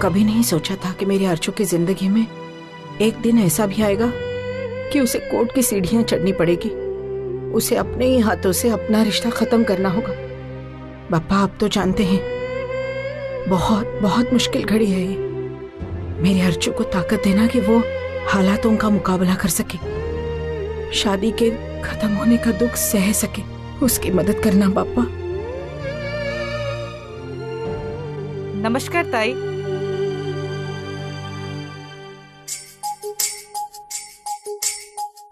कभी नहीं सोचा था कि मेरे अर्चू की जिंदगी में एक दिन ऐसा भी आएगा कि उसे कोर्ट की सीढ़ियां चढ़नी पड़ेगी। उसे अपने ही हाथों से अपना रिश्ता खत्म करना होगा। पापा, आप तो जानते हैं बहुत बहुत मुश्किल घड़ी है ये। मेरे अर्चू को ताकत देना कि वो हालातों का मुकाबला कर सके, शादी के खत्म होने का दुख सह सके, उसकी मदद करना पापा। नमस्कार ताई।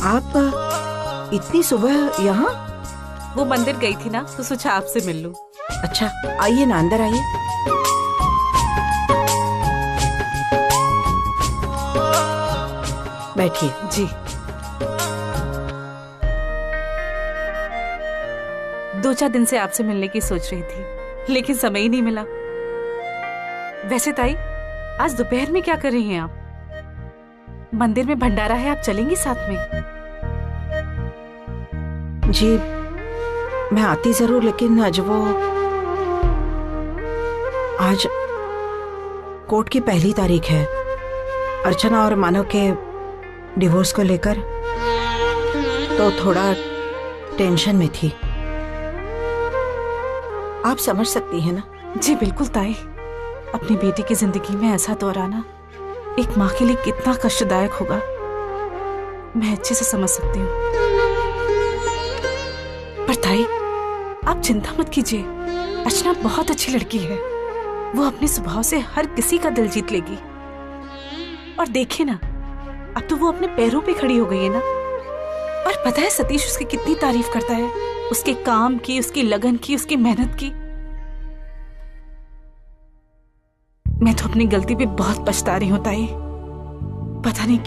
आप इतनी सुबह यहाँ? वो मंदिर गई थी ना, तो सोचा आपसे मिल लूं। अच्छा, आइए ना, अंदर आइए। बैठिए। जी। 2-4 दिन से आपसे मिलने की सोच रही थी, लेकिन समय ही नहीं मिला। वैसे ताई, आज दोपहर में क्या कर रही हैं आप? मंदिर में भंडारा है, आप चलेंगी साथ में? जी, मैं आती जरूर, लेकिन आज कोर्ट की पहली तारीख है। अर्चना और मानव के डिवोर्स को लेकर तो थोड़ा टेंशन में थी। आप समझ सकती हैं ना? जी बिल्कुल ताई, अपनी बेटी की जिंदगी में ऐसा दौर आना एक माँ के लिए कितना कष्टदायक होगा, मैं अच्छे से समझ सकती हूँ। पर ताई, आप चिंता मत कीजिए, अर्चना बहुत अच्छी लड़की है। वो अपने स्वभाव से हर किसी का दिल जीत लेगी। और देखिए ना, अब तो वो अपने पैरों पे खड़ी हो गई है ना। और पता है सतीश उसकी कितनी तारीफ करता है, उसके काम की, उसकी लगन की, उसकी मेहनत की। मैं तो अपनी गलती पे बहुत पछता रही हूँ ताई। पता नहीं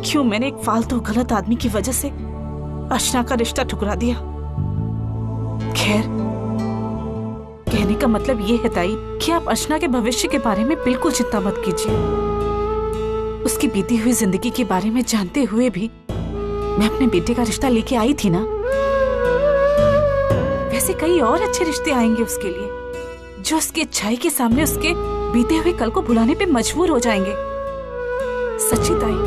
क्यों मैंने एक फालतू गलत आदमी की वजह से अर्चना का रिश्ता ठुकरा दिया। खैर, कहने का मतलब ये है ताई कि आप अर्चना के भविष्य के बारे में बिल्कुल चिंता मत कीजिए। उसकी बीती हुई जिंदगी के बारे में जानते हुए भी मैं अपने बेटे का रिश्ता लेके आई थी ना। वैसे कई और अच्छे रिश्ते आएंगे उसके लिए, जो उसकी अच्छाई के सामने उसके बीते हुए कल को भुलाने पे मजबूर हो जाएंगे। सच्ची ताई,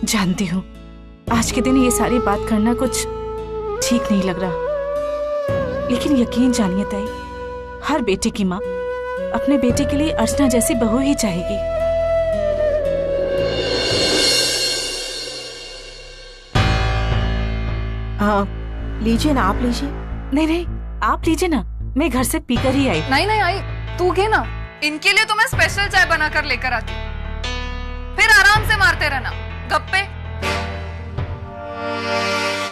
जानती हूँ आज के दिन ये सारी बात करना कुछ ठीक नहीं लग रहा, लेकिन यकीन जानिए ताई, हर बेटे की माँ अपने बेटे के लिए अर्चना जैसी बहू ही चाहेगी। लीजिए ना, आप लीजिए। नहीं, आप लीजिए ना, मैं घर से पीकर ही आई। नहीं आई, तू के ना, इनके लिए तो मैं स्पेशल चाय बनाकर लेकर आती हूँ, फिर आराम से मारते रहना गप्पे।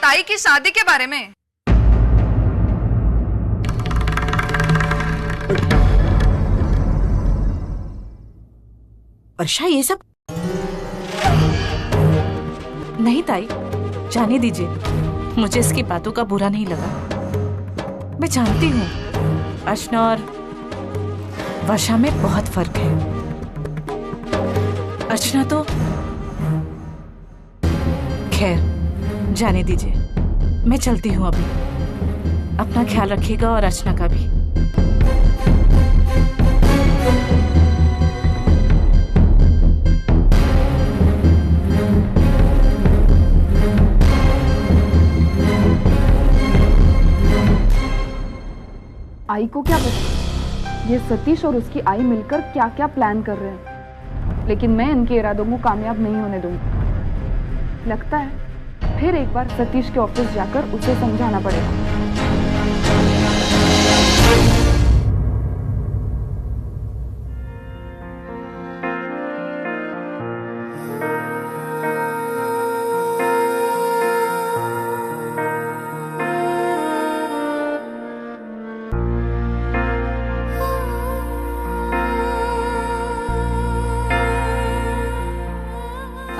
ताई की शादी के बारे में वर्षा, ये सब नहीं ताई, जाने दीजिए, मुझे इसकी बातों का बुरा नहीं लगा। मैं जानती हूँ अर्चना और वर्षा में बहुत फर्क है। अर्चना तो खैर, जाने दीजिए, मैं चलती हूँ अभी। अपना ख्याल रखिएगा और अर्चना का भी। आई को क्या पता ये सतीश और उसकी आई मिलकर क्या क्या प्लान कर रहे हैं, लेकिन मैं इनके इरादों को कामयाब नहीं होने दूंगी। लगता है फिर एक बार सतीश के ऑफिस जाकर उसे समझाना पड़ेगा।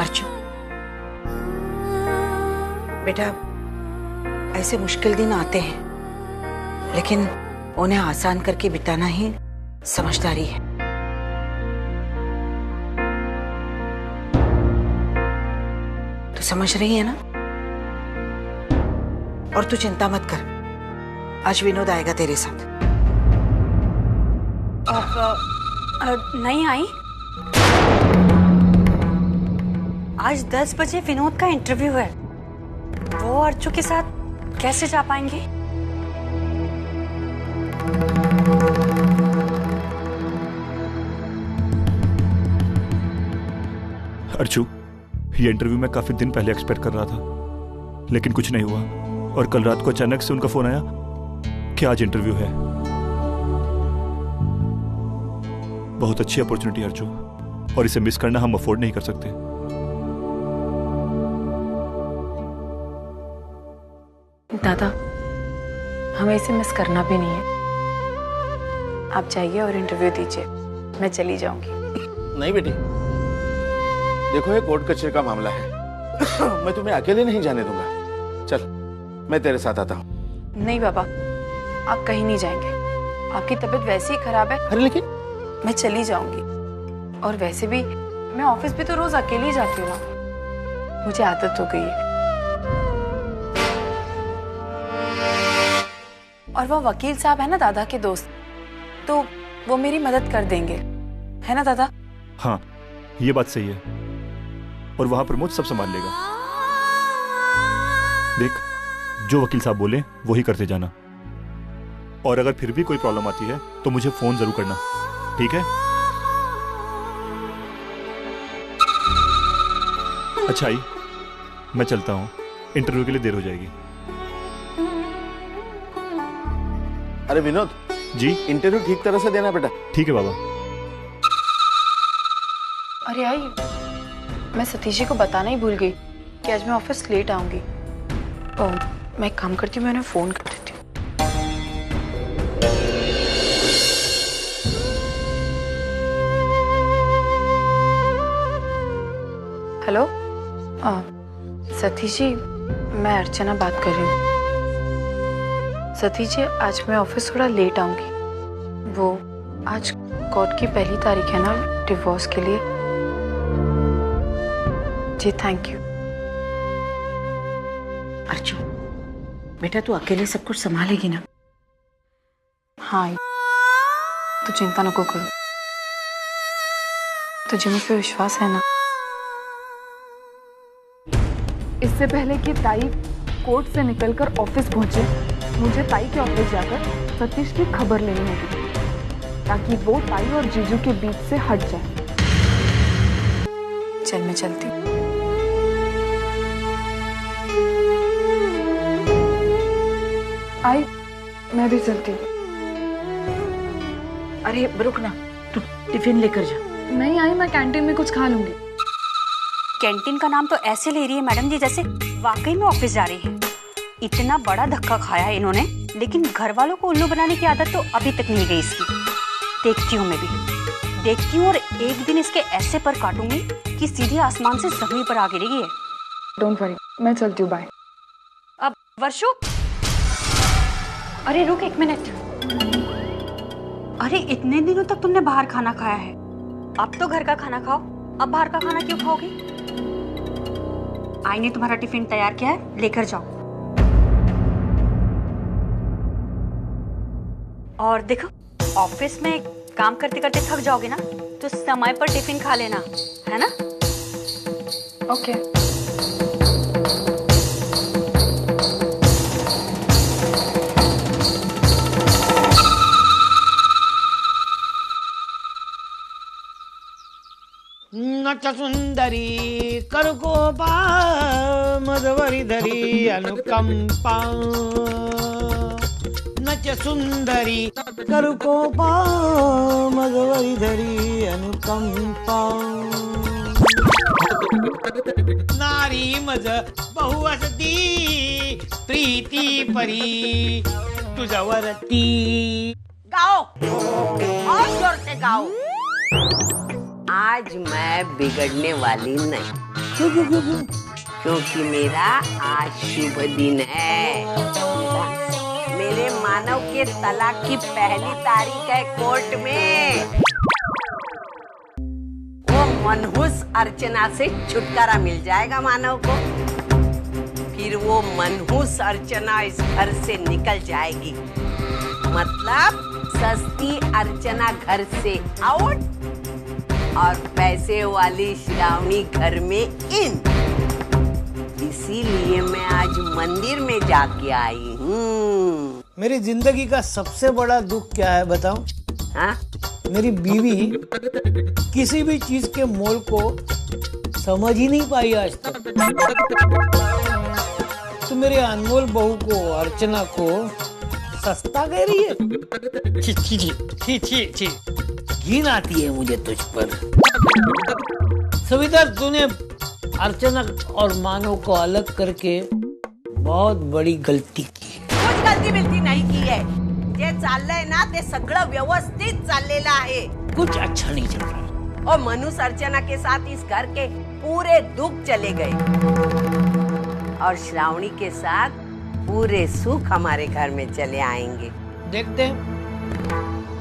अर्चू बेटा, ऐसे मुश्किल दिन आते हैं, लेकिन उन्हें आसान करके बिताना ही समझदारी है। तो समझ रही है ना? और तू चिंता मत कर, आज विनोद आएगा तेरे साथ। नहीं आई। आज 10 बजे विनोद का इंटरव्यू है। वो अर्चू के साथ कैसे जा पाएंगे? अर्चू, ये इंटरव्यू मैं काफी दिन पहले एक्सपेक्ट कर रहा था, लेकिन कुछ नहीं हुआ। और कल रात को अचानक से उनका फोन आया कि आज इंटरव्यू है। बहुत अच्छी अपॉर्चुनिटी अर्चू, और इसे मिस करना हम अफोर्ड नहीं कर सकते। दादा, हमें इसे मिस करना भी नहीं है। आप जाइए और इंटरव्यू दीजिए, मैं चली जाऊंगी। नहीं बेटी, देखो ये कोर्ट कचहरी का मामला है। मैं तुम्हें अकेले नहीं जाने दूंगा। चल, मैं तेरे साथ आता हूँ। नहीं बाबा, आप कहीं नहीं जाएंगे। आपकी तबीयत वैसे ही खराब है। अरे लेकिन मैं चली जाऊंगी, और वैसे भी मैं ऑफिस भी तो रोज अकेले ही जाती हूँ ना, मुझे आदत हो गई है। और वो वकील साहब है ना दादा के दोस्त, तो वो मेरी मदद कर देंगे, है ना दादा? हाँ, ये बात सही है। और वहां प्रमोद सब संभाल लेगा। देख, जो वकील साहब बोले वो ही करते जाना। और अगर फिर भी कोई प्रॉब्लम आती है तो मुझे फोन जरूर करना, ठीक है? अच्छा आई, मैं चलता हूं, इंटरव्यू के लिए देर हो जाएगी। अरे विनोद जी, इंटरव्यू ठीक तरह से देना बेटा। ठीक है बाबा। अरे आई, मैं सतीश जी को बताना ही भूल गई कि आज मैं ऑफिस लेट आऊंगी। मैं एक काम करती हूँ, मैं उन्हें फोन कर देती हूँ। हेलो, सतीश जी, मैं अर्चना बात कर रही हूँ। सतीश जी, आज मैं ऑफिस थोड़ा लेट आऊंगी। वो आज कोर्ट की पहली तारीख है ना डिवोर्स के लिए। जी थैंक यू। अर्चू बेटा, तू अकेले सब कुछ संभालेगी ना? हाँ, तो चिंता नको करो, तुझे मुझ पे विश्वास है ना? इससे पहले कि ताई कोर्ट से निकलकर ऑफिस पहुंचे, मुझे ताई के ऑफिस जाकर सतीश की खबर लेनी होगी, ताकि वो ताई और जीजू के बीच से हट जाए। चल मैं चलती हूँ। आई, मैं भी चलती हूँ। अरे रुक ना, तू टिफिन लेकर जा। नहीं आई, मैं कैंटीन में कुछ खा लूंगी। कैंटीन का नाम तो ऐसे ले रही है मैडम जी जैसे वाकई में ऑफिस जा रही है। इतना बड़ा धक्का खाया है इन्होंने, लेकिन घर वालों को उल्लू बनाने की आदत तो अभी तक नहीं गई इसकी। देखती हूँ, मैं भी देखती हूँ, और एक दिन इसके ऐसे पर काटूंगी कि सीधे आसमान से जमीन पर आ गिरेगी है। डोंट वरी, मैं चलती हूँ, बाय। अब वर्षु, अरे रुक एक मिनट। अरे इतने दिनों तक तुमने बाहर खाना खाया है, अब तो घर का खाना खाओ। अब बाहर का खाना क्यों खाओगी? आई ने तुम्हारा टिफिन तैयार किया है, लेकर जाओ। और देखो, ऑफिस में काम करते करते थक जाओगे ना, तो समय पर टिफिन खा लेना, है ना? ओके। नच सुंदरी करकोपा मधवरी धरी अनुकंपा। नच सुंदरी करकोपा मधवरी धरी अनुकंपा। नारी मज बहुवसती प्रीती परी तुझवरती। गाओ और जोर से गाओ। आज मैं बिगड़ने वाली नहीं, क्योंकि मेरा आज शुभ दिन है। मेरे मानव के तलाक की पहली तारीख है कोर्ट में। वो मनहूस अर्चना से छुटकारा मिल जाएगा मानव को। फिर वो मनहूस अर्चना इस घर से निकल जाएगी, मतलब सस्ती अर्चना घर से आउट और पैसे वाली श्रावणी घर में इन। इसीलिए मैं आज मंदिर में जाके आई हूँ। मेरी जिंदगी का सबसे बड़ा दुख क्या है बताऊं? हाँ? मेरी बीवी किसी भी चीज के मोल को समझ ही नहीं पाई आज तक। तो मेरे अनमोल बहू को, अर्चना को सस्ता कह रही है। छी छी छी छी छी, घिन आती है मुझे तुझ पर। सविता, तूने अर्चना और मानव को अलग करके बहुत बड़ी गलती की। कुछ गलती बिलती नहीं की है। जे चाललंय ना ते सगळं व्यवस्थित चाललेलं आहे। कुछ अच्छा नहीं चल रहा। और मनुष्य अर्चना के साथ इस घर के पूरे दुख चले गए और श्रावणी के साथ पूरे सुख हमारे घर में चले आएंगे। देखते हैं।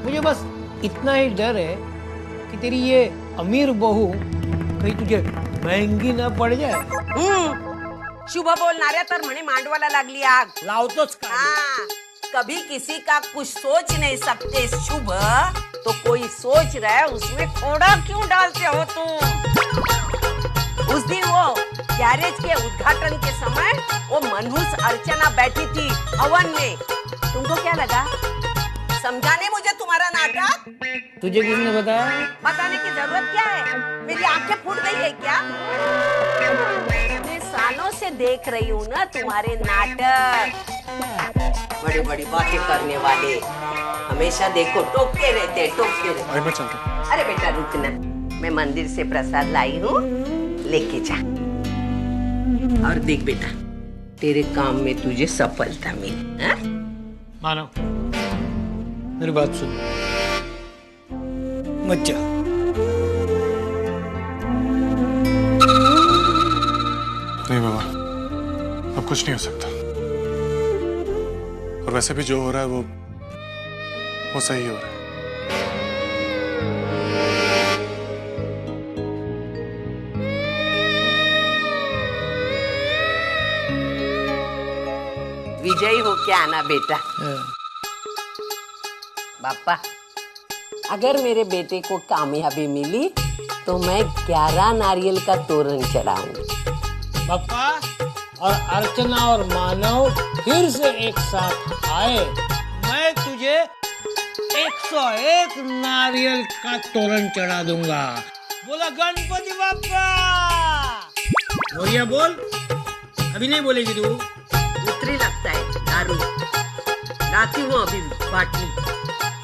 मुझे बस इतना ही डर है कि तेरी ये अमीर बहू कहीं तुझे महंगी ना पड़ जाए। शुभ बोलणाऱ्या तर म्हणे मांडवाला लागली आग। लावतोच का? हाँ, कभी किसी का कुछ सोच नहीं सकते शुभ, तो कोई सोच रहा है उसमें खोड़ा क्यों डालते हो तुम? उस दिन वो गैरेज के उद्घाटन के समय वो मनहूस अर्चना बैठी थी हवन में। तुमको क्या लगा? समझाने मुझे तुम्हारा नाटक? तुझे किसने बताया? बताने की जरूरत क्या है? मेरी आंखें फूट गई है क्या? मैं सालों से देख रही हूँ ना तुम्हारे नाटक। बड़ी बड़ी बातें करने वाले हमेशा देखो टोकते रहते, टोकते रहते। मैं चलता हूं। अरे बेटा रुकना, मैं मंदिर से प्रसाद लाई हूँ, लेके जा। और देख बेटा, तेरे काम में तुझे सफलता मिली। हाँ? मानो, मेरी बात सुन, मत जा। नहीं बाबा, अब कुछ नहीं हो सकता। और वैसे भी जो हो रहा है वो सही हो रहा है। विजयी हो क्या आना बेटा। पापा, अगर मेरे बेटे को कामयाबी मिली तो मैं 11 नारियल का तोरण चढ़ाऊंगी। पापा और अर्चना और मानव फिर से एक साथ आए, मैं तुझे 101 नारियल का तोरण चढ़ा दूंगा। बोला गणपति बाप्पा। बोलिया बोल। अभी नहीं बोलेगी तू? उतरी लगता है दारू, लाती हूँ अभी बाटली।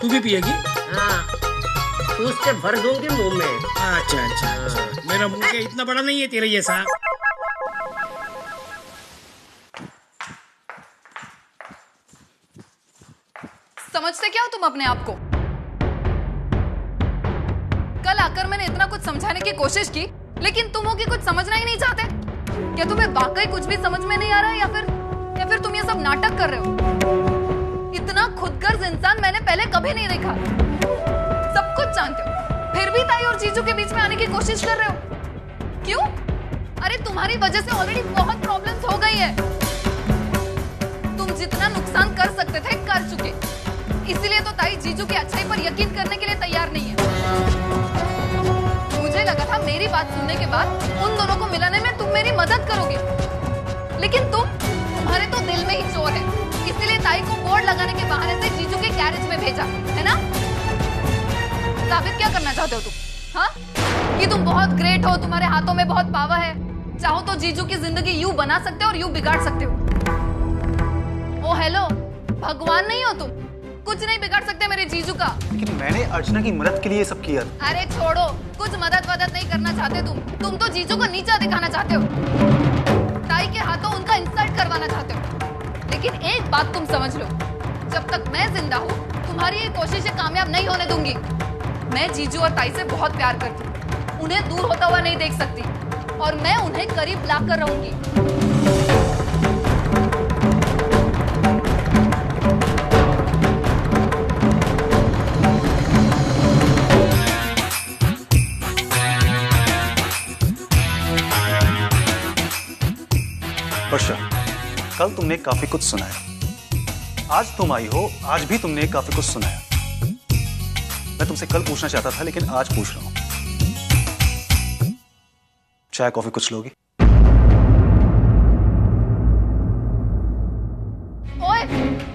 तू भी पिएगी? हाँ, तू उससे भर दूंगी मुंह में। अच्छा अच्छा, मेरा मुंह क्या इतना बड़ा नहीं है तेरे जैसा। समझते क्या हो तुम अपने आप को? कल आकर मैंने इतना कुछ समझाने की कोशिश की, लेकिन तुम हो कि कुछ समझना ही नहीं चाहते। क्या तुम्हें वाकई कुछ भी समझ में नहीं आ रहा है, या फिर तुम ये सब नाटक कर रहे हो? इतना खुदगर्ज इंसान मैंने पहले कभी नहीं देखा। सब कुछ जानते हो, फिर भी ताई और जीजू के बीच में आने की कोशिश कर रहे हो। क्यों? अरे तुम्हारी वजह से ऑलरेडी बहुत प्रॉब्लम्स हो गई है। तुम जितना नुकसान कर सकते थे कर चुके, इसीलिए तो ताई जीजू की अच्छाई पर यकीन करने के लिए तैयार नहीं है। मुझे लगा था मेरी बात सुनने के बाद उन दोनों को मिलाने में तुम मेरी मदद करोगे, लेकिन तुम्हारे तो दिल में ही चोर है। इसीलिए ताई को बोर्ड लगाने के बहाने से जीजू के गैरेज में भेजा, है ना? साबित क्या करना चाहते हो तुम? हाँ, कि तुम बहुत ग्रेट हो, तुम्हारे हाथों में बहुत पावर है, चाहो तो जीजू की जिंदगी यूं बना सकते हो और यूं बिगाड़ सकते हो। ओ हेलो, भगवान नहीं हो तुम, कुछ नहीं बिगाड़ सकते मेरे जीजू का। लेकिन मैंने अर्चना की मदद के लिए सब किया। अरे छोड़ो, कुछ मदद नहीं करना चाहते तुम तो जीजू को नीचा दिखाना चाहते हो, ताई के हाथों उनका इंसल्ट करवाना चाहते हो। लेकिन एक बात तुम समझ लो, जब तक मैं जिंदा हूँ तुम्हारी ये कोशिशें कामयाब नहीं होने दूंगी। मैं जीजू और ताई से बहुत प्यार करती हूँ, उन्हें दूर होता हुआ नहीं देख सकती, और मैं उन्हें करीब लाकर रहूंगी। वर्षा, कल तुमने काफी कुछ सुनाया, आज तुम आई हो, आज भी तुमने काफी कुछ सुनाया। मैं तुमसे कल पूछना चाहता था लेकिन आज पूछ रहा हूं। चाय कॉफी कुछ लोगी? ओए,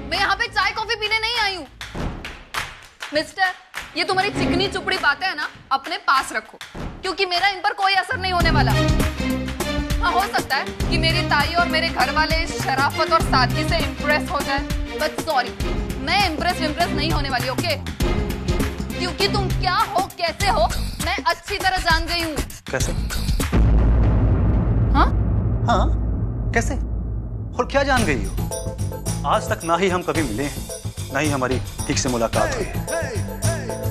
मैं यहाँ पे चाय कॉफी पीने नहीं आई हूँ। मिस्टर, ये तुम्हारी चिकनी चुपड़ी बातें है ना, अपने पास रखो, क्योंकि मेरा इन पर कोई असर नहीं होने वाला। हाँ, हो सकता है कि मेरी ताई और मेरे घर वाले शराफत और सादगी से इम्प्रेस हो जाए, बट सॉरी, मैं इम्प्रेस नहीं होने वाली, ओके? क्योंकि तुम क्या हो, कैसे हो, मैं अच्छी तरह जान गई हूँ। कैसे? हाँ? हाँ, कैसे? और क्या जान गई हो? आज तक ना ही हम कभी मिले हैं, ना ही हमारी ठीक से मुलाकात हुई है।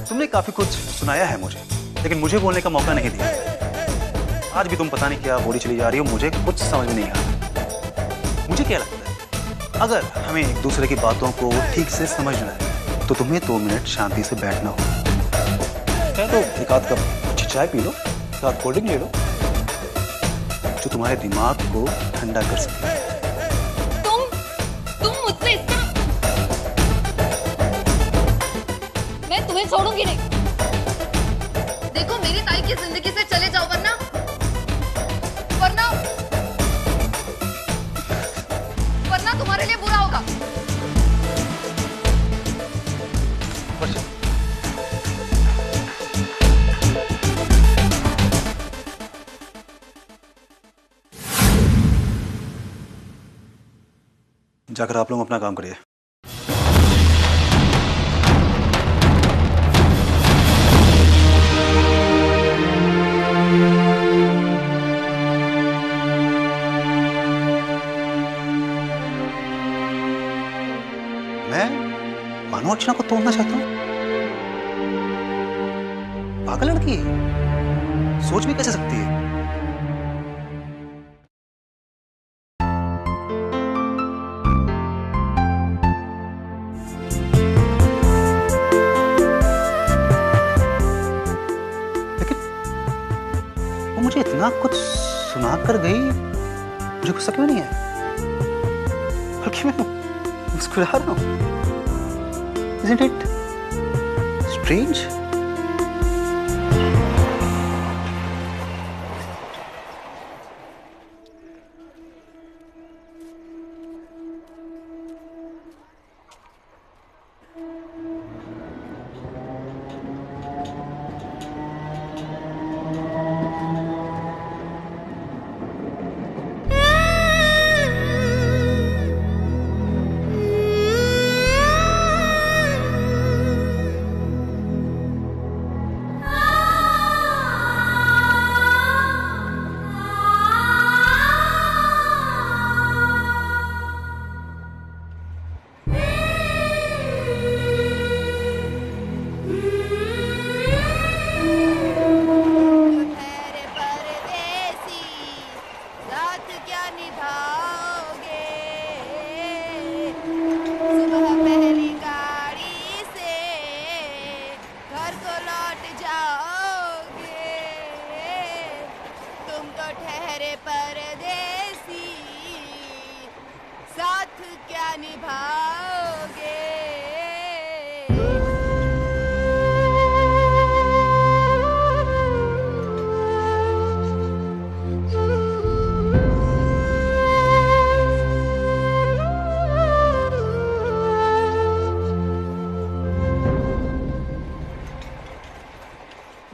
तुमने काफी कुछ सुनाया है मुझे, लेकिन मुझे बोलने का मौका नहीं दिया। आज भी तुम पता नहीं क्या बोली चली जा रही हो, मुझे कुछ समझ में नहीं आ रहा। मुझे क्या लगता है, अगर हमें एक दूसरे की बातों को ठीक से समझना है तो तुम्हें 2 मिनट शांति से बैठना होगा। तो एक आध कप अच्छी चाय पी लो, एक आध कोल्ड ड्रिंक ले लो, जो तुम्हारे दिमाग को ठंडा कर सके। तुम मुझसे मैं तुम्हें छोड़ूंगी नहीं। देखो, मेरी ताई की जिंदगी से चले जाओ, वरना तुम्हारे लिए बुरा होगा। जाकर आप लोग अपना काम करिए। मैं मानो अर्चना को तोड़ना चाहता हूं? पागल लड़की है, सोच भी कैसे सकती है? मुझे इतना कुछ सुना कर गई, मुझे गुस्सा क्यों नहीं है? बल्कि मैं मुस्कुरा रहा हूं। Isn't it strange?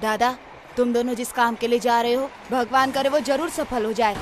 दादा, तुम दोनों जिस काम के लिए जा रहे हो, भगवान करे वो जरूर सफल हो जाए।